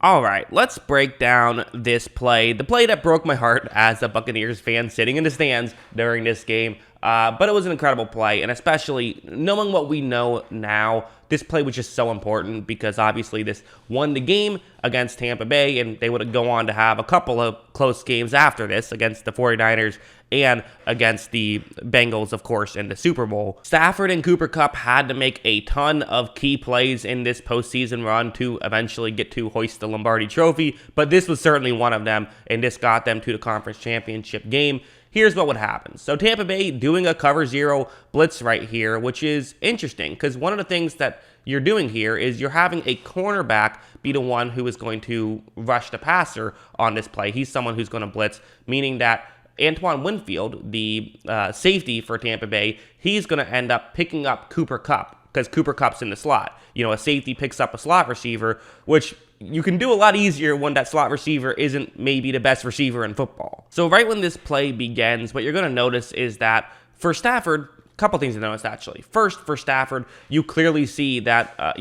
All right, let's break down this play, the play that broke my heart as a Buccaneers fan sitting in the stands during this game. But it was an incredible play, and especially knowing what we know now, this play was just so important because obviously this won the game against Tampa Bay, and they would go on to have a couple of close games after this against the 49ers and against the Bengals, of course, in the Super Bowl. Stafford and Cooper Kupp had to make a ton of key plays in this postseason run to eventually get to hoist the Lombardi Trophy, but this was certainly one of them, and this got them to the conference championship game. Here's what would happen. So Tampa Bay doing a cover zero blitz right here, which is interesting because one of the things that you're doing here is you're having a cornerback be the one who is going to rush the passer on this play. He's someone who's going to blitz, meaning that Antoine Winfield, the safety for Tampa Bay, he's going to end up picking up Cooper Kupp because Cooper Kupp's in the slot. You know, a safety picks up a slot receiver, which you can do a lot easier when that slot receiver isn't maybe the best receiver in football. So right when this play begins, what you're going to notice is that for Stafford, a couple things to notice actually. First, for Stafford, you clearly see that,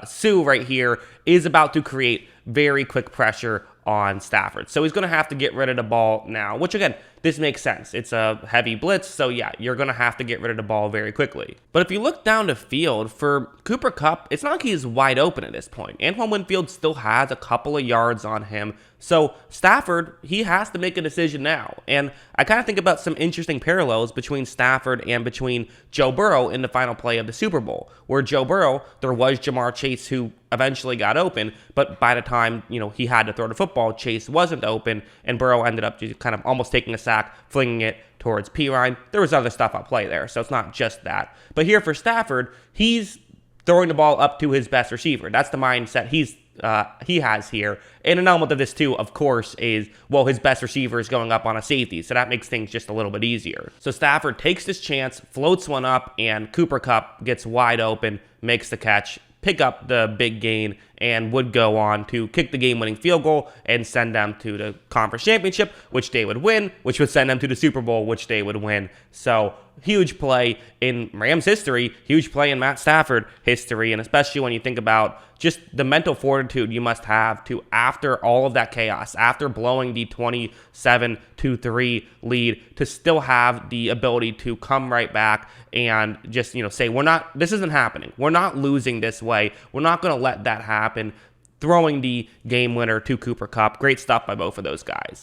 Sue right here is about to create very quick pressure on Stafford. So he's going to have to get rid of the ball now, which again, this makes sense. It's a heavy blitz, so yeah, you're going to have to get rid of the ball very quickly. But if you look down the field, for Cooper Kupp, it's not like he's wide open at this point. Antoine Winfield still has a couple of yards on him. So Stafford, he has to make a decision now. And I kind of think about some interesting parallels between Stafford and between Joe Burrow in the final play of the Super Bowl, where Joe Burrow, there was Jamar Chase who eventually got open, but by the time, he had to throw the football, Chase wasn't open, and Burrow ended up just kind of almost taking a sack, flinging it towards Pirine. There was other stuff at play there, so it's not just that. But here for Stafford, he's throwing the ball up to his best receiver. That's the mindset he has here. And an element of this too, of course, is, well, his best receiver is going up on a safety, so that makes things just a little bit easier. So Stafford takes this chance, floats one up, and Cooper Kupp gets wide open, makes the catch, pick up the big gain, and would go on to kick the game-winning field goal and send them to the conference championship, which they would win, which would send them to the Super Bowl, which they would win. So huge play in Rams history, huge play in Matt Stafford history, and especially when you think about just the mental fortitude you must have to, after all of that chaos, after blowing the 27-3 lead, to still have the ability to come right back and just, say, this isn't happening. We're not losing this way. We're not going to let that happen. Throwing the game winner to Cooper Kupp. Great stuff by both of those guys.